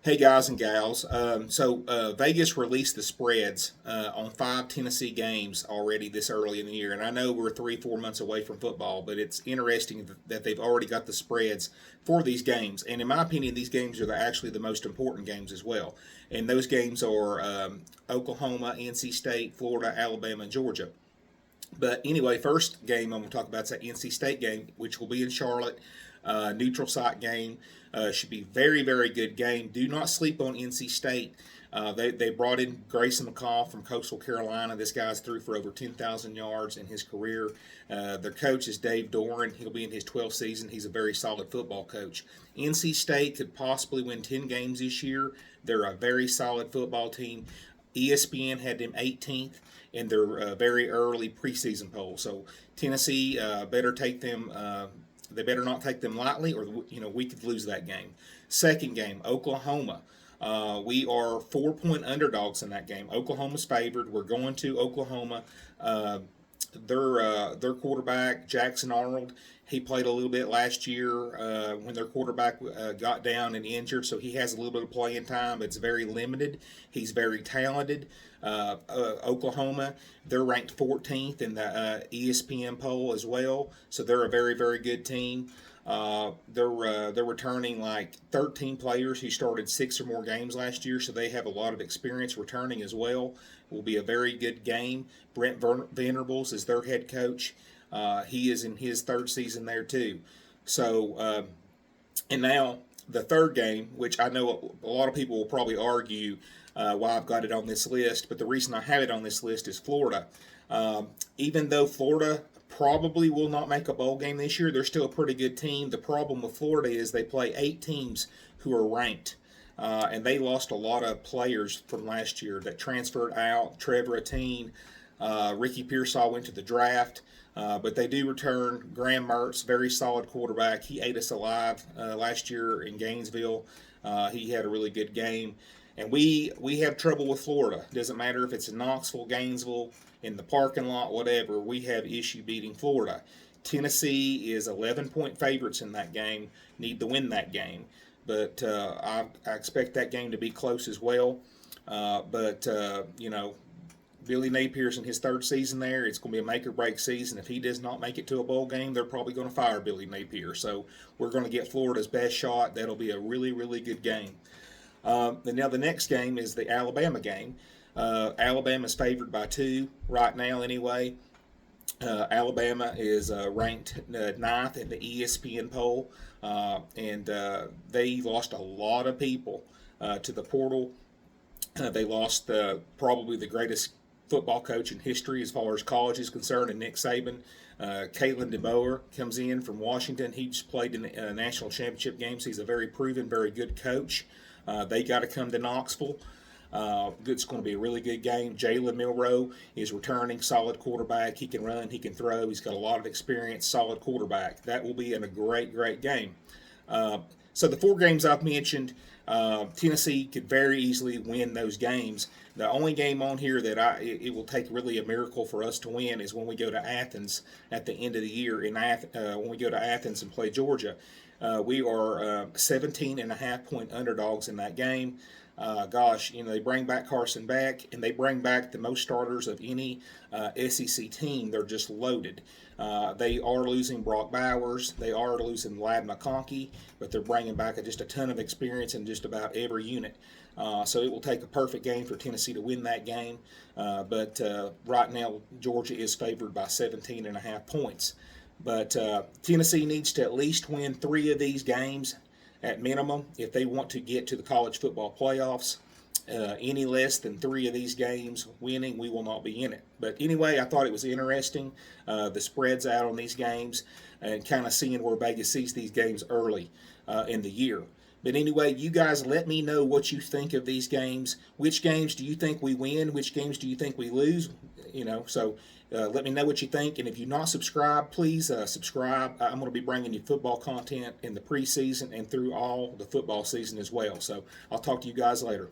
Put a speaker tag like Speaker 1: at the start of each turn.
Speaker 1: Hey guys and gals. Vegas released the spreads on 5 Tennessee games already this early in the year, and I know we're 3, 4 months away from football, but it's interesting that they've already got the spreads for these games. And in my opinion, these games are actually the most important games as well. And those games are Oklahoma, NC State, Florida, Alabama, and Georgia. But anyway, first game I'm going to talk about is that NC State game, which will be in Charlotte. Neutral site game. Should be very, very good game. Do not sleep on NC State. They brought in Grayson McCall from Coastal Carolina. This guy's threw for over 10,000 yards in his career. Their coach is Dave Doran. He'll be in his 12th season. He's a very solid football coach. NC State could possibly win 10 games this year. They're a very solid football team. ESPN had them 18th in their very early preseason poll. So Tennessee better take them. They better not take them lightly, or we could lose that game. Second game, Oklahoma. We are 4-point underdogs in that game. Oklahoma's favored. We're going to Oklahoma. Their quarterback Jackson Arnold. He played a little bit last year when their quarterback got down and injured, so he has a little bit of playing time. It's very limited. He's very talented. Oklahoma, they're ranked 14th in the ESPN poll as well, so they're a very, very good team. They're returning like 13 players who started 6 or more games last year, so they have a lot of experience returning as well. It will be a very good game. Brent Venables is their head coach. He is in his 3rd season there too. So, and now the third game, which I know a lot of people will probably argue why I've got it on this list, but the reason I have it on this list is Florida. Even though Florida probably will not make a bowl game this year, they're still a pretty good team. The problem with Florida is they play 8 teams who are ranked. And they lost a lot of players from last year that transferred out. Trevor Etienne, Ricky Pearsall went to the draft. But they do return Graham Mertz, very solid quarterback. He ate us alive last year in Gainesville. He had a really good game. And we have trouble with Florida. Doesn't matter if it's in Knoxville, Gainesville, in the parking lot, whatever. We have issue beating Florida. Tennessee is 11-point favorites in that game. Need to win that game. But I expect that game to be close as well. Billy Napier's in his 3rd season there. It's going to be a make or break season. If he does not make it to a bowl game, they're probably going to fire Billy Napier. So we're going to get Florida's best shot. That'll be a really, really good game. Now the next game is the Alabama game. Alabama's favored by 2 right now anyway. Alabama is ranked 9th in the ESPN poll, and they lost a lot of people to the portal. They lost probably the greatest football coach in history as far as college is concerned, and Nick Saban. Kalen DeBoer comes in from Washington. He just played in the national championship games. He's a very proven, very good coach. They got to come to Knoxville. It's going to be a really good game. Jalen Milroe is returning, solid quarterback. He can run, he can throw. He's got a lot of experience, solid quarterback. That will be a great, great game. So the 4 games I've mentioned, Tennessee could very easily win those games. The only game on here that it will take really a miracle for us to win is when we go to Athens at the end of the year. When we go to Athens and play Georgia, we are 17.5-point underdogs in that game. They bring back Carson Beck, and they bring back the most starters of any SEC team. They're just loaded. They are losing Brock Bowers. They are losing Lad McConkey, but they're bringing back just a ton of experience in just about every unit. So it will take a perfect game for Tennessee to win that game. But right now, Georgia is favored by 17.5 points. But Tennessee needs to at least win 3 of these games at minimum if they want to get to the college football playoffs. Any less than 3 of these games winning, we will not be in it. But anyway, I thought it was interesting, the spreads out on these games, and kind of seeing where Vegas sees these games early in the year. But anyway, you guys let me know what you think of these games. Which games do you think we win? Which games do you think we lose? Let me know what you think. And if you're not subscribed, please subscribe. I'm going to be bringing you football content in the preseason and through all the football season as well. So I'll talk to you guys later.